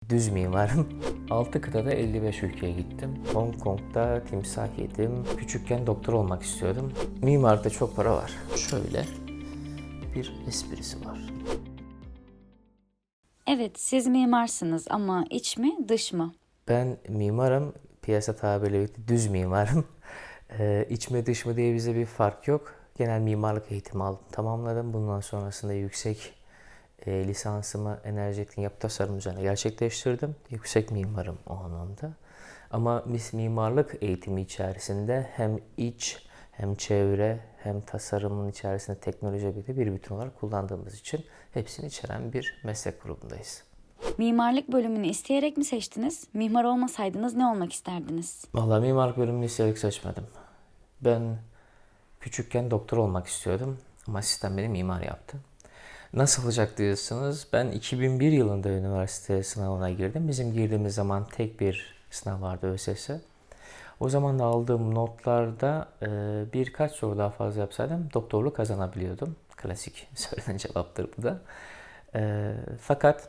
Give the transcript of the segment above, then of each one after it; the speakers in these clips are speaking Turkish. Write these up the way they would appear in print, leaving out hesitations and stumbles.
Düz mimarım. 6 kıtada 55 ülkeye gittim. Hong Kong'da timsah yedim. Küçükken doktor olmak istiyordum. Mimarda çok para var. Şöyle bir esprisi var. Evet, siz mimarsınız ama iç mi, dış mı? Ben mimarım. Piyasa tabiriyle birlikte düz mimarım. İç mi dış mı diye bize bir fark yok. Genel mimarlık eğitimi aldım. Tamamladım. Bundan sonrasında yüksek lisansımı enerji yapı tasarım üzerine gerçekleştirdim. Yüksek mimarım o anlamda. Ama biz mimarlık eğitimi içerisinde hem iç hem çevre hem tasarımın içerisinde teknoloji bir bütün olarak kullandığımız için hepsini içeren bir meslek grubundayız. Mimarlık bölümünü isteyerek mi seçtiniz? Mimar olmasaydınız ne olmak isterdiniz? Vallahi mimarlık bölümünü isteyerek seçmedim. Ben küçükken doktor olmak istiyordum ama sistem beni mimar yaptı. Nasıl olacak diyorsunuz? Ben 2001 yılında üniversite sınavına girdim. Bizim girdiğimiz zaman tek bir sınav vardı, ÖSS. O zaman da aldığım notlarda birkaç soru daha fazla yapsaydım doktorluğu kazanabiliyordum. Klasik söylenen cevaptır bu da. Fakat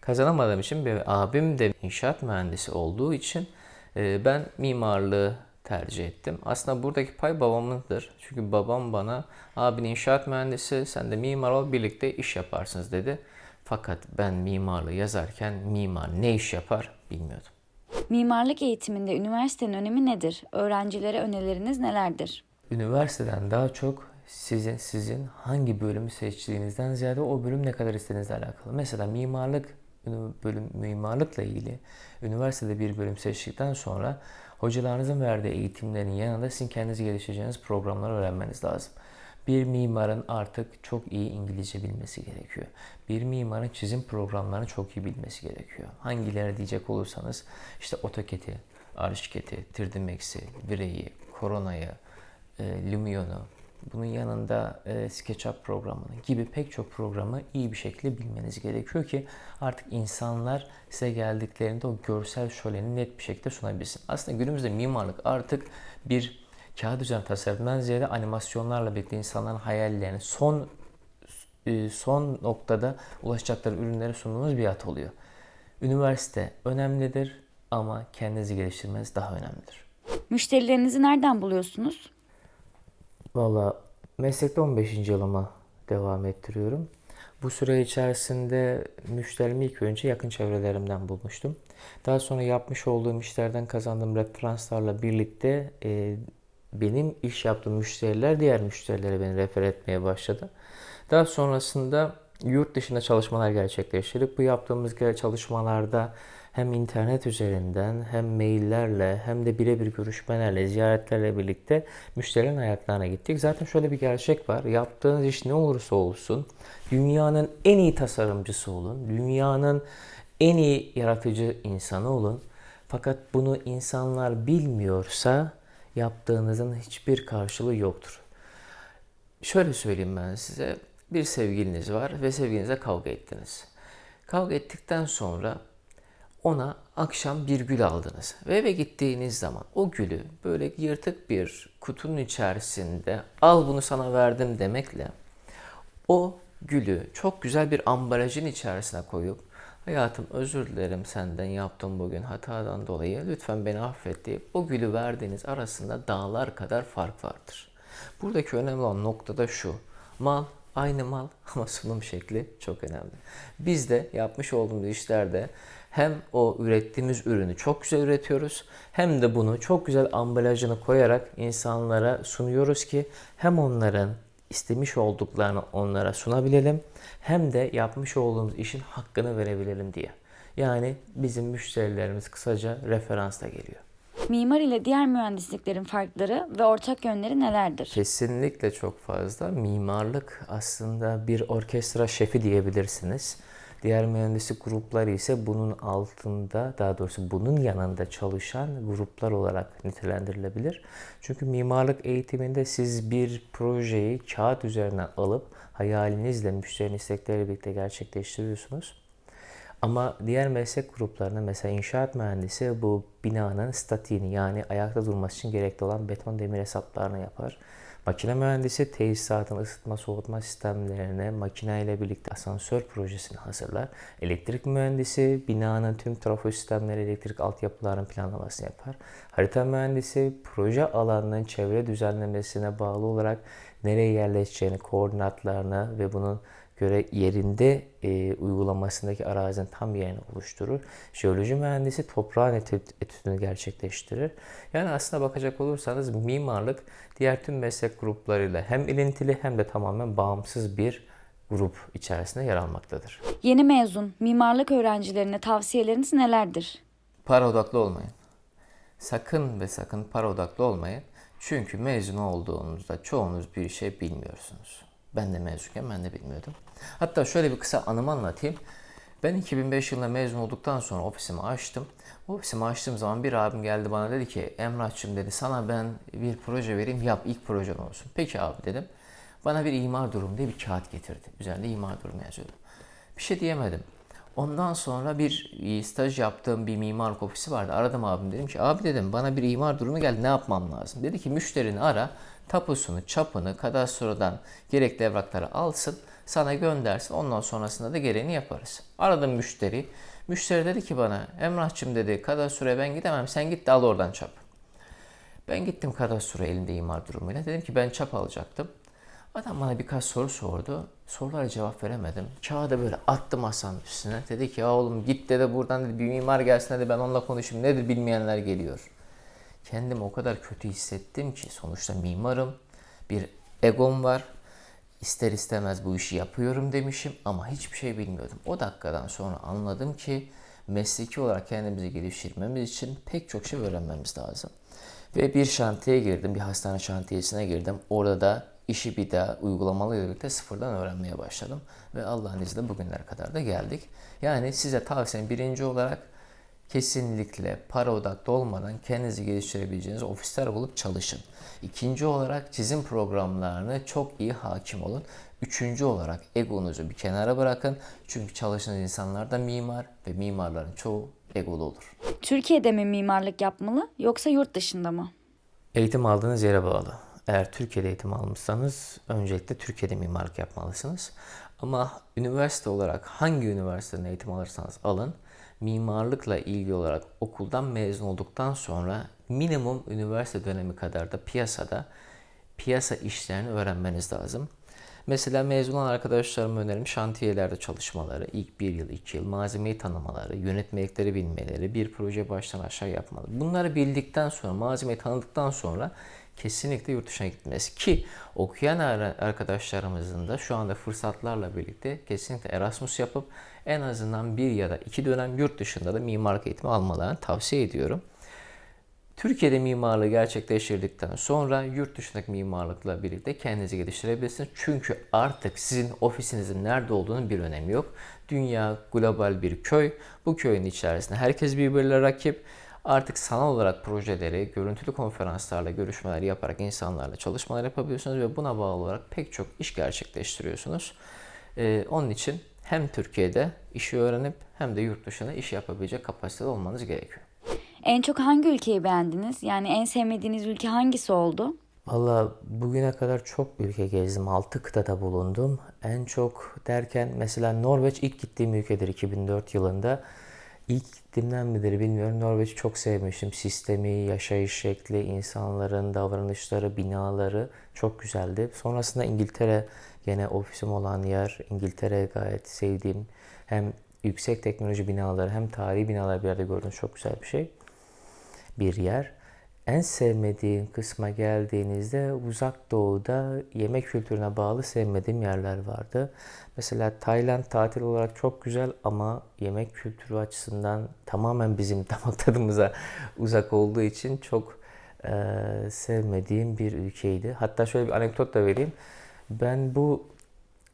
kazanamadığım için ve abim de inşaat mühendisi olduğu için ben mimarlığı tercih ettim. Aslında buradaki pay babamındır. Çünkü babam bana abin inşaat mühendisi, sen de mimar ol, birlikte iş yaparsınız dedi. Fakat ben mimarlığı yazarken mimar ne iş yapar bilmiyordum. Mimarlık eğitiminde üniversitenin önemi nedir? Öğrencilere önerileriniz nelerdir? Üniversiteden daha çok sizin hangi bölümü seçtiğinizden ziyade o bölüm ne kadar istediğinizle alakalı. Mesela mimarlıkla ilgili üniversitede bir bölüm seçtikten sonra hocalarınızın verdiği eğitimlerin yanında sizin kendiniz geliştireceğiniz programları öğrenmeniz lazım. Bir mimarın artık çok iyi İngilizce bilmesi gerekiyor. Bir mimarın çizim programlarını çok iyi bilmesi gerekiyor. Hangileri diyecek olursanız işte AutoCAD'i, Archicad'i, 3D Max'i, Vire'yi, Corona'yı, Lumion'u, bunun yanında SketchUp programını gibi pek çok programı iyi bir şekilde bilmeniz gerekiyor ki artık insanlar size geldiklerinde o görsel şöleni net bir şekilde sunabilsin. Aslında günümüzde mimarlık artık bir kağıt üzerine tasarımdan ziyade animasyonlarla birlikte insanların hayallerini son noktada ulaşacakları ürünleri sunduğumuz bir hayat oluyor. Üniversite önemlidir ama kendinizi geliştirmeniz daha önemlidir. Müşterilerinizi nereden buluyorsunuz? Valla meslekte 15. yılıma devam ettiriyorum. Bu süre içerisinde müşterimi ilk önce yakın çevrelerimden bulmuştum. Daha sonra yapmış olduğum işlerden kazandığım referanslarla birlikte benim iş yaptığım müşteriler diğer müşterilere beni refer etmeye başladı. Daha sonrasında yurt dışında çalışmalar gerçekleştirdik. Bu yaptığımız çalışmalarda hem internet üzerinden hem maillerle hem de birebir görüşmelerle, ziyaretlerle birlikte müşterilerin ayaklarına gittik. Zaten şöyle bir gerçek var. Yaptığınız iş ne olursa olsun dünyanın en iyi tasarımcısı olun. Dünyanın en iyi yaratıcı insanı olun. Fakat bunu insanlar bilmiyorsa yaptığınızın hiçbir karşılığı yoktur. Şöyle söyleyeyim ben size. Bir sevgiliniz var ve sevgilinizle kavga ettiniz. Kavga ettikten sonra ona akşam bir gül aldınız. Ve eve gittiğiniz zaman o gülü böyle yırtık bir kutunun içerisinde al bunu sana verdim demekle o gülü çok güzel bir ambalajın içerisine koyup hayatım özür dilerim senden yaptığım bugün hatadan dolayı lütfen beni affet deyip o gülü verdiğiniz arasında dağlar kadar fark vardır. Buradaki önemli olan nokta da şu. Mal aynı mal ama sunum şekli çok önemli. Biz de yapmış olduğumuz işlerde hem o ürettiğimiz ürünü çok güzel üretiyoruz hem de bunu çok güzel ambalajını koyarak insanlara sunuyoruz ki hem onların istemiş olduklarını onlara sunabilelim hem de yapmış olduğumuz işin hakkını verebilelim diye. Yani bizim müşterilerimiz kısaca referansla geliyor. Mimar ile diğer mühendisliklerin farkları ve ortak yönleri nelerdir? Kesinlikle çok fazla. Mimarlık aslında bir orkestra şefi diyebilirsiniz. Diğer mühendislik grupları ise bunun altında, daha doğrusu bunun yanında çalışan gruplar olarak nitelendirilebilir. Çünkü mimarlık eğitiminde siz bir projeyi kağıt üzerine alıp hayalinizle, müşterinin istekleriyle birlikte gerçekleştiriyorsunuz. Ama diğer meslek gruplarında mesela inşaat mühendisi bu binanın statiğini yani ayakta durması için gerekli olan beton demir hesaplarını yapar. Makine mühendisi tesisatın ısıtma soğutma sistemlerine makine ile birlikte asansör projesini hazırlar. Elektrik mühendisi binanın tüm trafo sistemleri elektrik altyapılarının planlamasını yapar. Harita mühendisi proje alanının çevre düzenlemesine bağlı olarak nereye yerleşeceğini, koordinatlarını ve bunun göre yerinde uygulamasındaki arazinin tam yerini oluşturur. Jeoloji mühendisi toprağın etüdünü gerçekleştirir. Yani aslında bakacak olursanız mimarlık diğer tüm meslek gruplarıyla hem ilintili hem de tamamen bağımsız bir grup içerisinde yer almaktadır. Yeni mezun mimarlık öğrencilerine tavsiyeleriniz nelerdir? Para odaklı olmayın. Sakın ve sakın para odaklı olmayın. Çünkü mezun olduğunuzda çoğunuz bir şey bilmiyorsunuz. Ben de mezunken ben de bilmiyordum. Hatta şöyle bir kısa anımı anlatayım. Ben 2005 yılında mezun olduktan sonra ofisimi açtım. Ofisimi açtığım zaman bir abim geldi bana dedi ki Emrah'cığım dedi sana ben bir proje vereyim yap ilk projen olsun. Peki abi dedim. Bana bir imar durumu diye bir kağıt getirdi. Üzerinde imar durumu yazıyordu. Bir şey diyemedim. Ondan sonra bir staj yaptığım bir mimarlık ofisi vardı. Aradım abim dedim ki abi dedim bana bir imar durumu geldi ne yapmam lazım? Dedi ki müşterini ara tapusunu çapını kadastrodan gerekli evrakları alsın sana göndersin ondan sonrasında da gereğini yaparız. Aradım müşteri. Müşteri dedi ki bana Emrah'cığım dedi kadastroya ben gidemem sen git de al oradan çap. Ben gittim kadastroya elinde imar durumuyla. Dedim ki ben çap alacaktım. Adam bana birkaç soru sordu. Sorulara cevap veremedim. Kağıdı böyle attım masanın üstüne. Dedi ki ya oğlum git dedi buradan dedi, bir mimar gelsin dedi ben onunla konuşayım. Nedir bilmeyenler geliyor. Kendimi o kadar kötü hissettim ki sonuçta mimarım. Bir egom var. İster istemez bu işi yapıyorum demişim ama hiçbir şey bilmiyordum. O dakikadan sonra anladım ki mesleki olarak kendimizi geliştirmemiz için pek çok şey öğrenmemiz lazım. Ve bir şantiyeye girdim, bir hastane şantiyesine girdim. Orada da işi bir daha uygulamalı birlikte sıfırdan öğrenmeye başladım. Ve Allah'ın izniyle bugünlere kadar da geldik. Yani size tavsiyem birinci olarak kesinlikle para odaklı olmadan kendinizi geliştirebileceğiniz ofisler bulup çalışın. İkinci olarak çizim programlarına çok iyi hakim olun. Üçüncü olarak egonuzu bir kenara bırakın. Çünkü çalışan insanlar da mimar ve mimarların çoğu egolu olur. Türkiye'de mi mimarlık yapmalı yoksa yurt dışında mı? Eğitim aldığınız yere bağlı. Eğer Türkiye'de eğitim almışsanız öncelikle Türkiye'de mimarlık yapmalısınız. Ama üniversite olarak hangi üniversiteden eğitim alırsanız alın, mimarlıkla ilgili olarak okuldan mezun olduktan sonra minimum üniversite dönemi kadar da piyasa işlerini öğrenmeniz lazım. Mesela mezun olan arkadaşlarıma önerim şantiyelerde çalışmaları, ilk bir yıl, 2 yıl malzemeyi tanımaları, yönetmelikleri bilmeleri, bir proje baştan aşağı yapmaları. Bunları bildikten sonra, malzemeyi tanıdıktan sonra kesinlikle yurt dışına gitmesi. Ki okuyan arkadaşlarımızın da şu anda fırsatlarla birlikte kesinlikle Erasmus yapıp en azından bir ya da 2 dönem yurt dışında da mimarlık eğitimi almalarını tavsiye ediyorum. Türkiye'de mimarlığı gerçekleştirdikten sonra yurt dışındaki mimarlıkla birlikte kendinizi geliştirebilirsiniz. Çünkü artık sizin ofisinizin nerede olduğunun bir önemi yok. Dünya global bir köy. Bu köyün içerisinde herkes birbirine rakip. Artık sanal olarak projeleri, görüntülü konferanslarla görüşmeler yaparak insanlarla çalışmalar yapabiliyorsunuz ve buna bağlı olarak pek çok iş gerçekleştiriyorsunuz. Onun için hem Türkiye'de işi öğrenip hem de yurt dışında iş yapabilecek kapasitede olmanız gerekiyor. En çok hangi ülkeyi beğendiniz? Yani en sevmediğiniz ülke hangisi oldu? Valla bugüne kadar çok ülke gezdim. 6 kıtada bulundum. En çok derken mesela Norveç ilk gittiğim ülkedir 2004 yılında. İlk gittiğimden midir bilmiyorum. Norveç'i çok sevmiştim. Sistemi, yaşayış şekli, insanların davranışları, binaları çok güzeldi. Sonrasında İngiltere gene ofisim olan yer. İngiltere gayet sevdiğim hem yüksek teknoloji binaları hem tarihi binalar bir arada gördüğünüz çok güzel bir yer. En sevmediğim kısma geldiğinizde uzak doğuda yemek kültürüne bağlı sevmediğim yerler vardı. Mesela Tayland tatil olarak çok güzel ama yemek kültürü açısından tamamen bizim damak tadımıza uzak olduğu için çok sevmediğim bir ülkeydi. Hatta şöyle bir anekdot da vereyim. Ben bu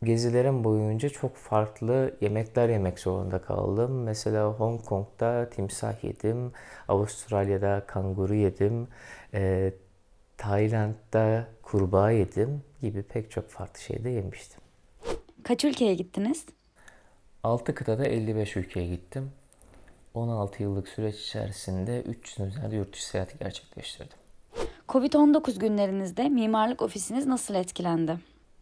gezilerim boyunca çok farklı yemekler yemek zorunda kaldım. Mesela Hong Kong'da timsah yedim, Avustralya'da kanguru yedim, e, Tayland'da kurbağa yedim gibi pek çok farklı şey de yemiştim. Kaç ülkeye gittiniz? 6 kıtada 55 ülkeye gittim. 16 yıllık süreç içerisinde 300'ün üzerinde yurt dışı seyahati gerçekleştirdim. Covid-19 günlerinizde mimarlık ofisiniz nasıl etkilendi?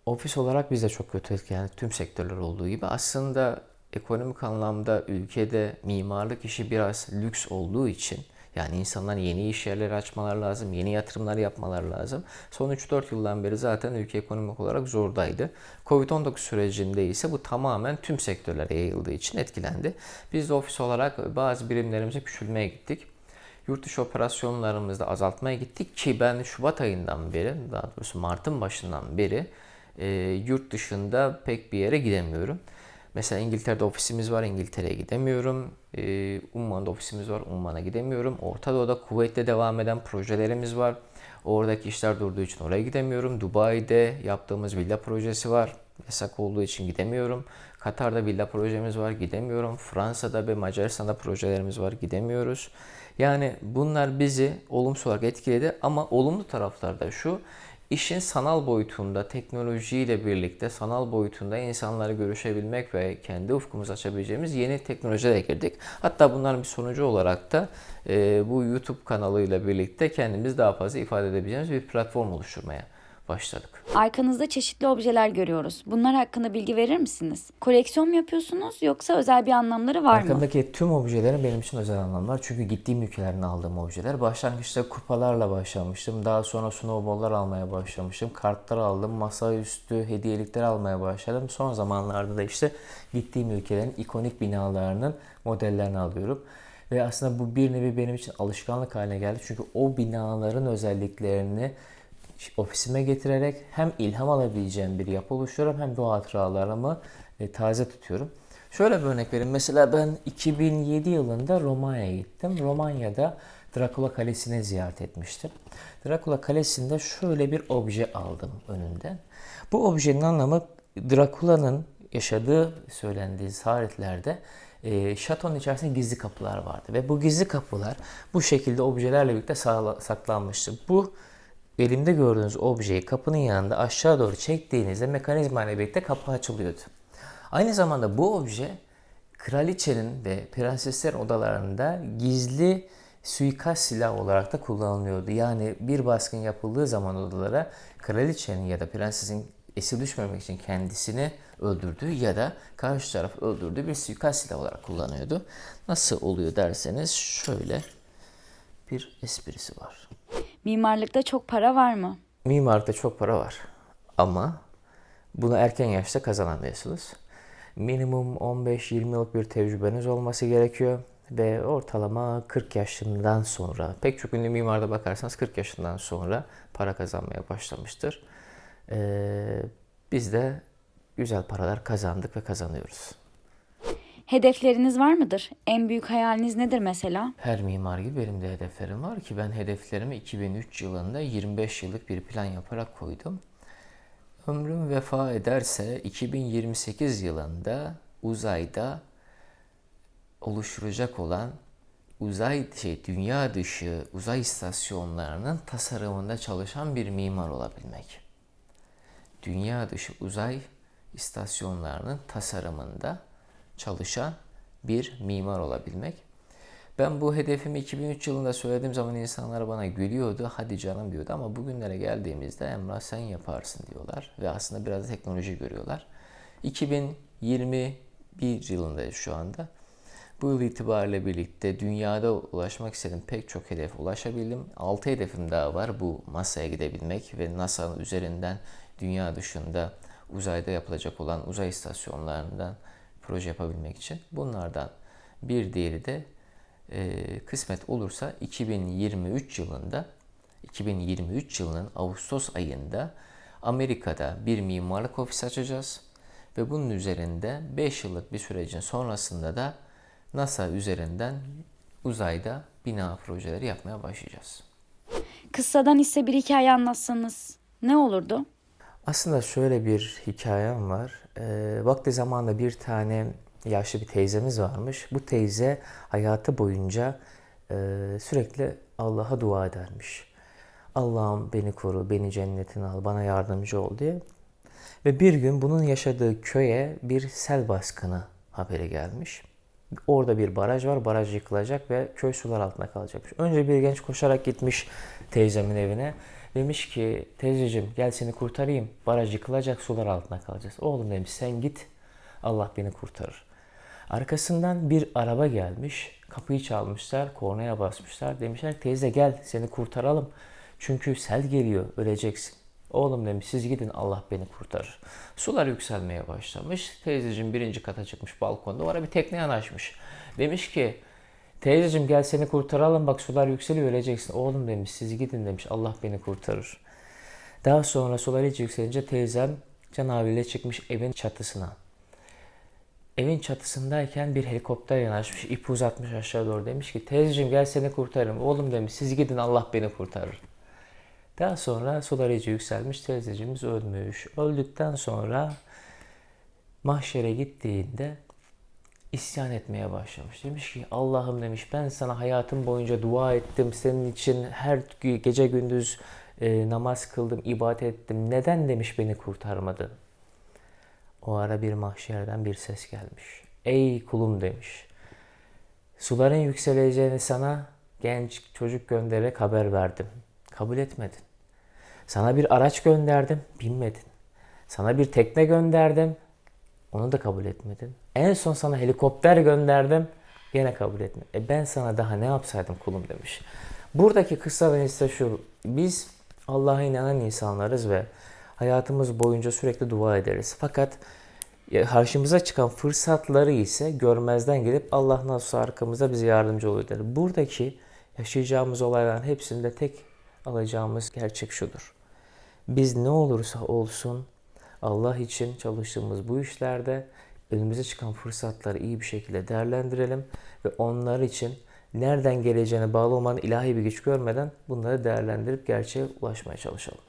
Ofis olarak biz de çok kötü etkilendik. Tüm sektörler olduğu gibi. Aslında ekonomik anlamda ülkede mimarlık işi biraz lüks olduğu için, yani insanlar yeni iş yerleri açmaları lazım, yeni yatırımlar yapmaları lazım. Son 3-4 yıldan beri zaten ülke ekonomik olarak zordaydı. Covid-19 sürecinde ise bu tamamen tüm sektörlere yayıldığı için etkilendi. Biz de ofis olarak bazı birimlerimize küçülmeye gittik. Yurt dışı operasyonlarımızda azaltmaya gittik ki ben Şubat ayından beri, daha doğrusu Mart'ın başından beri yurt dışında pek bir yere gidemiyorum. Mesela İngiltere'de ofisimiz var, İngiltere'ye gidemiyorum. Umman'da ofisimiz var, Umman'a gidemiyorum. Orta Doğu'da Kuveyt'te devam eden projelerimiz var. Oradaki işler durduğu için oraya gidemiyorum. Dubai'de yaptığımız villa projesi var. Yasak olduğu için gidemiyorum. Katar'da villa projemiz var, gidemiyorum. Fransa'da ve Macaristan'da projelerimiz var, gidemiyoruz. Yani bunlar bizi olumsuz olarak etkiledi ama olumlu taraflar da şu: İşin sanal boyutunda, teknolojiyle birlikte sanal boyutunda insanları görüşebilmek ve kendi ufkumuzu açabileceğimiz yeni teknolojilere girdik. Hatta bunların bir sonucu olarak da bu YouTube kanalıyla birlikte kendimizi daha fazla ifade edebileceğimiz bir platform oluşturmaya başladık. Arkanızda çeşitli objeler görüyoruz. Bunlar hakkında bilgi verir misiniz? Koleksiyon mu yapıyorsunuz yoksa özel bir anlamları var mı? Arkamdaki tüm objelerin benim için özel anlamı var. Çünkü gittiğim ülkelerden aldığım objeler. Başlangıçta kupalarla başlamıştım. Daha sonra snowball'lar almaya başlamıştım. Kartlar aldım. Masaüstü hediyelikler almaya başladım. Son zamanlarda da işte gittiğim ülkelerin ikonik binalarının modellerini alıyorum. Ve aslında bu bir nevi benim için alışkanlık haline geldi. Çünkü o binaların özelliklerini ofisime getirerek hem ilham alabileceğim bir yapı oluşturuyorum hem de o hatıralarımı taze tutuyorum. Şöyle bir örnek vereyim. Mesela ben 2007 yılında Romanya'ya gittim. Romanya'da Dracula Kalesi'ni ziyaret etmiştim. Dracula Kalesi'nde şöyle bir obje aldım önünden. Bu objenin anlamı, Dracula'nın yaşadığı söylendiği tarihlerde şatonun içerisinde gizli kapılar vardı. Ve bu gizli kapılar bu şekilde objelerle birlikte saklanmıştı. Bu elimde gördüğünüz objeyi kapının yanında aşağı doğru çektiğinizde mekanizma ile birlikte kapı açılıyordu. Aynı zamanda bu obje kraliçenin ve prenseslerin odalarında gizli suikast silahı olarak da kullanılıyordu. Yani bir baskın yapıldığı zaman odalara kraliçenin ya da prensesin esir düşmemek için kendisini öldürdüğü ya da karşı tarafı öldürdüğü bir suikast silahı olarak kullanıyordu. Nasıl oluyor derseniz şöyle bir esprisi var. Mimarlıkta çok para var mı? Mimarlıkta çok para var ama bunu erken yaşta kazanamıyorsunuz. Minimum 15-20 yıllık bir tecrübeniz olması gerekiyor ve ortalama 40 yaşından sonra, pek çok ünlü mimarda bakarsanız 40 yaşından sonra para kazanmaya başlamıştır. Biz de güzel paralar kazandık ve kazanıyoruz. Hedefleriniz var mıdır? En büyük hayaliniz nedir mesela? Her mimar gibi benim de hedeflerim var ki ben hedeflerimi 2003 yılında 25 yıllık bir plan yaparak koydum. Ömrüm vefa ederse 2028 yılında uzayda oluşturacak olan dünya dışı uzay istasyonlarının tasarımında çalışan bir mimar olabilmek. Dünya dışı uzay istasyonlarının tasarımında çalışan bir mimar olabilmek. Ben bu hedefimi 2003 yılında söylediğim zaman insanlar bana gülüyordu. Hadi canım diyordu ama bugünlere geldiğimizde Emrah sen yaparsın diyorlar. Ve aslında biraz da teknoloji görüyorlar. 2021 yılındayız şu anda. Bu yıl itibariyle birlikte dünyada ulaşmak istediğim pek çok hedefe ulaşabildim. 6 hedefim daha var. Bu masaya gidebilmek ve NASA'nın üzerinden dünya dışında uzayda yapılacak olan uzay istasyonlarından proje yapabilmek için. Bunlardan bir diğeri de kısmet olursa 2023 yılının Ağustos ayında Amerika'da bir mimarlık ofisi açacağız ve bunun üzerinde 5 yıllık bir sürecin sonrasında da NASA üzerinden uzayda bina projeleri yapmaya başlayacağız. Kıssadan ise bir hikaye anlatsanız ne olurdu? Aslında şöyle bir hikayem var. Vakti zamanında bir tane yaşlı bir teyzemiz varmış. Bu teyze hayatı boyunca sürekli Allah'a dua edermiş. Allah'ım beni koru, beni cennetine al, bana yardımcı ol diye. Ve bir gün bunun yaşadığı köye bir sel baskını haberi gelmiş. Orada bir baraj var. Baraj yıkılacak ve köy sular altında kalacakmış. Önce bir genç koşarak gitmiş teyzemin evine. Demiş ki teyzeciğim gel seni kurtarayım. Baraj yıkılacak, sular altında kalacağız. Oğlum demiş sen git, Allah beni kurtarır. Arkasından bir araba gelmiş. Kapıyı çalmışlar, kornaya basmışlar. Demişler teyze gel seni kurtaralım. Çünkü sel geliyor, öleceksin. Oğlum demiş siz gidin, Allah beni kurtarır. Sular yükselmeye başlamış. Teyzeciğim birinci kata çıkmış balkonda. Orada bir tekne yanaşmış. Demiş ki teyzeciğim gel seni kurtaralım, bak sular yükseliyor, öleceksin. Oğlum demiş siz gidin demiş, Allah beni kurtarır. Daha sonra sular iyice yükselince teyzem canavliyle çıkmış evin çatısına. Evin çatısındayken bir helikopter yanaşmış, ipi uzatmış aşağı doğru, demiş ki teyzeciğim gel seni kurtarırım. Oğlum demiş siz gidin, Allah beni kurtarır. Daha sonra sular iyice yükselmiş, teyzeciğimiz ölmüş. Öldükten sonra mahşere gittiğinde isyan etmeye başlamış. Demiş ki Allah'ım demiş ben sana hayatım boyunca dua ettim. Senin için her gece gündüz namaz kıldım, ibadet ettim. Neden demiş beni kurtarmadın? O ara bir mahşerden bir ses gelmiş. Ey kulum demiş. Suların yükseleceğini sana genç çocuk göndererek haber verdim. Kabul etmedin. Sana bir araç gönderdim, binmedin. Sana bir tekne gönderdim, onu da kabul etmedin. En son sana helikopter gönderdim, yine kabul etmedin. Ben sana daha ne yapsaydım kulum demiş. Buradaki kısa ve ise şu, biz Allah'a inanan insanlarız ve hayatımız boyunca sürekli dua ederiz. Fakat karşımıza çıkan fırsatları ise görmezden gelip Allah nasıl arkamızda bize yardımcı oluyor der. Buradaki yaşayacağımız olayların hepsinde tek alacağımız gerçek şudur. Biz ne olursa olsun Allah için çalıştığımız bu işlerde önümüze çıkan fırsatları iyi bir şekilde değerlendirelim ve onlar için nereden geleceğine bağlı olmayan ilahi bir güç görmeden bunları değerlendirip gerçeğe ulaşmaya çalışalım.